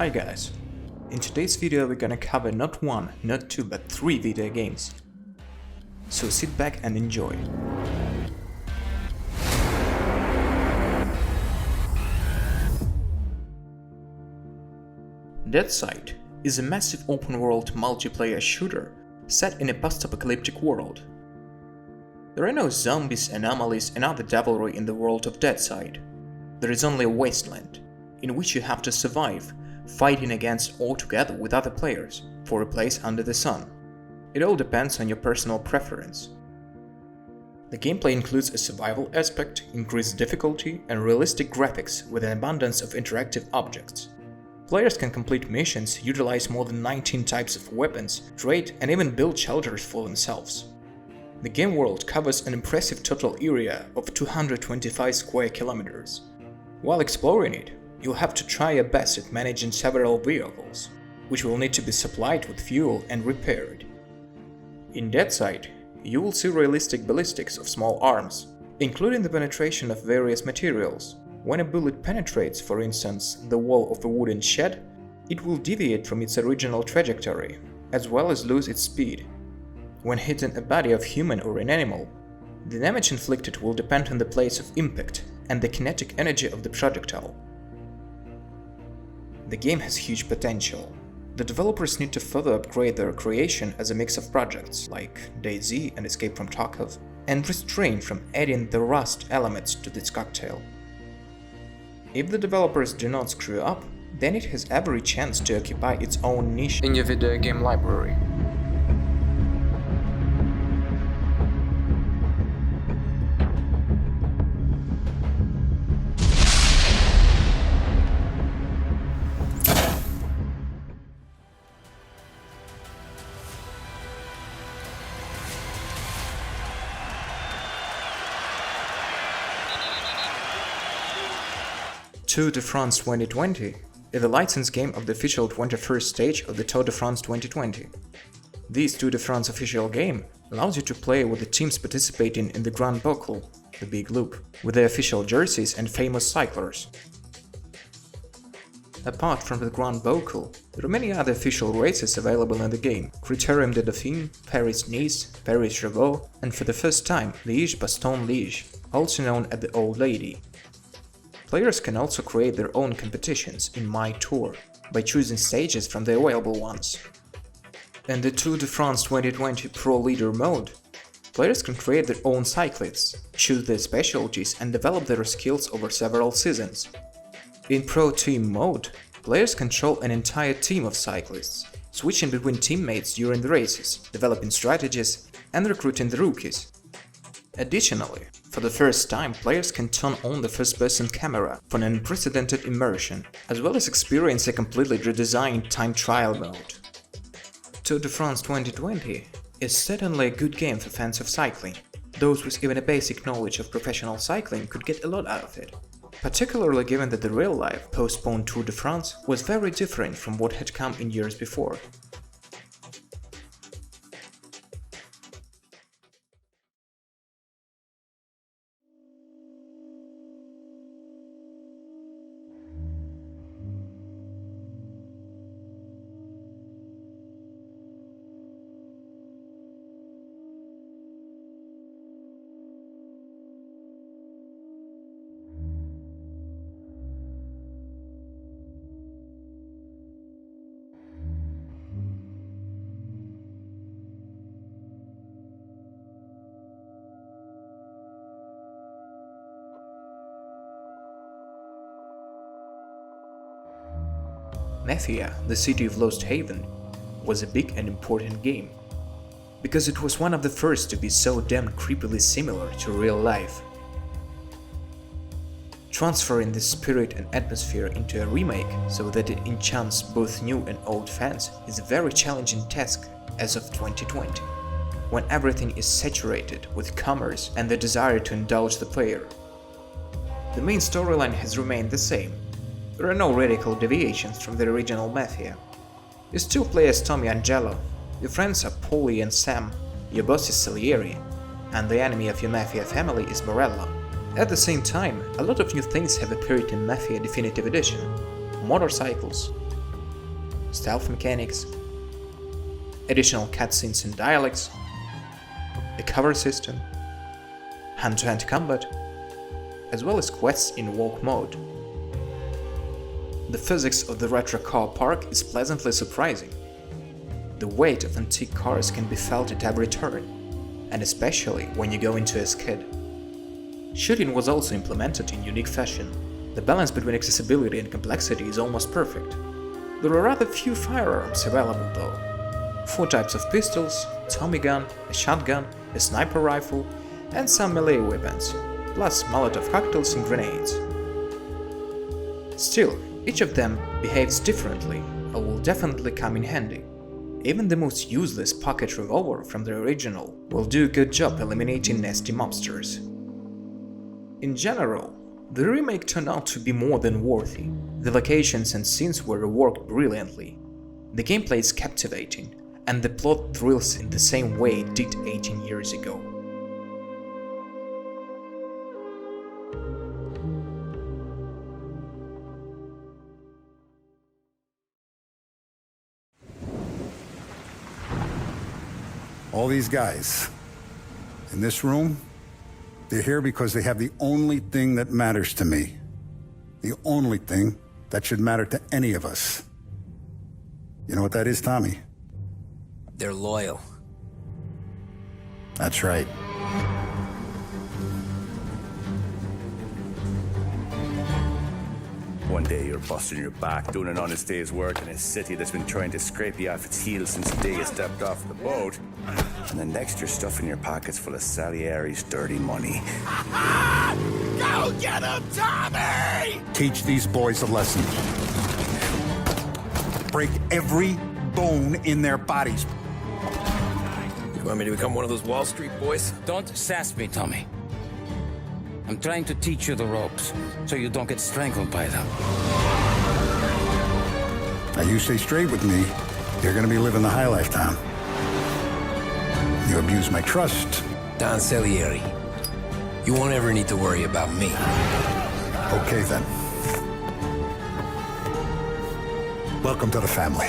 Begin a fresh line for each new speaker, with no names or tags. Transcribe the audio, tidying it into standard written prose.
Hi guys, in today's video we're gonna cover not one, not two, but 3 video games. So sit back and enjoy. Deadside is a massive open-world multiplayer shooter set in a post-apocalyptic world. There are no zombies, anomalies and other devilry in the world of Deadside. There is only a wasteland, in which you have to survive, fighting against or together with other players for a place under the sun. It all depends on your personal preference. The gameplay includes a survival aspect, increased difficulty and realistic graphics with an abundance of interactive objects. Players can complete missions, utilize more than 19 types of weapons, trade and even build shelters for themselves. The game world covers an impressive total area of 225 square kilometers. While exploring it, you'll have to try your best at managing several vehicles, which will need to be supplied with fuel and repaired. In Deadside, you will see realistic ballistics of small arms, including the penetration of various materials. When a bullet penetrates, for instance, the wall of a wooden shed, it will deviate from its original trajectory, as well as lose its speed. When hitting a body of human or an animal, the damage inflicted will depend on the place of impact and the kinetic energy of the projectile. The game has huge potential. The developers need to further upgrade their creation as a mix of projects like DayZ and Escape from Tarkov, and refrain from adding the Rust elements to this cocktail. If the developers do not screw up, then it has every chance to occupy its own niche in your video game library. Tour de France 2020 is the license game of the official 21st stage of the Tour de France 2020. This Tour de France official game allows you to play with the teams participating in the Grand Boucle, the Big Loop, with their official jerseys and famous cyclers. Apart from the Grand Boucle, there are many other official races available in the game: Critérium de Dauphiné, Paris-Nice, Paris-Roubaix, and for the first time, Liège-Bastogne-Liège, also known as the Old Lady. Players can also create their own competitions in My Tour by choosing stages from the available ones. In the Tour de France 2020 Pro Leader mode, players can create their own cyclists, choose their specialties and develop their skills over several seasons. In Pro Team mode, players control an entire team of cyclists, switching between teammates during the races, developing strategies and recruiting the rookies. Additionally, for the first time, players can turn on the first-person camera for an unprecedented immersion, as well as experience a completely redesigned time trial mode. Tour de France 2020 is certainly a good game for fans of cycling. Those with even a basic knowledge of professional cycling could get a lot out of it, particularly given that the real-life, postponed Tour de France was very different from what had come in years before. Mafia, the City of Lost Haven, was a big and important game, because it was one of the first to be so damn creepily similar to real life. Transferring this spirit and atmosphere into a remake so that it enchants both new and old fans is a very challenging task as of 2020, when everything is saturated with commerce and the desire to indulge the player. The main storyline has remained the same. There are no radical deviations from the original Mafia. You still play as Tommy Angelo, your friends are Paulie and Sam, your boss is Salieri, and the enemy of your Mafia family is Morello. At the same time, a lot of new things have appeared in Mafia Definitive Edition. Motorcycles, stealth mechanics, additional cutscenes and dialogues, a cover system, hand-to-hand combat, as well as quests in walk mode. The physics of the retro car park is pleasantly surprising. The weight of antique cars can be felt at every turn, and especially when you go into a skid. Shooting was also implemented in unique fashion. The balance between accessibility and complexity is almost perfect. There are rather few firearms available though. 4 types of pistols, Tommy gun, a shotgun, a sniper rifle, and some melee weapons, plus Molotov cocktails and grenades. Still, each of them behaves differently and will definitely come in handy. Even the most useless pocket revolver from the original will do a good job eliminating nasty mobsters. In general, the remake turned out to be more than worthy. The locations and scenes were reworked brilliantly. The gameplay is captivating, and the plot thrills in the same way it did 18 years ago.
All these guys in this room, they're here because they have the only thing that matters to me. The only thing that should matter to any of us. You know what that is, Tommy?
They're loyal.
That's right.
One day you're busting your back, doing an honest day's work in a city that's been trying to scrape you off its heels since the day you stepped off the boat. And the next you're stuffing your pockets full of Salieri's dirty money.
Go get him, Tommy!
Teach these boys a lesson. Break every bone in their bodies.
You want me to become one of those Wall Street boys?
Don't sass me, Tommy. I'm trying to teach you the ropes, so you don't get strangled by them.
Now you stay straight with me, you're gonna be living the high life, Tom. You abuse my trust.
Don Salieri, you won't ever need to worry about me.
Okay then. Welcome to the family.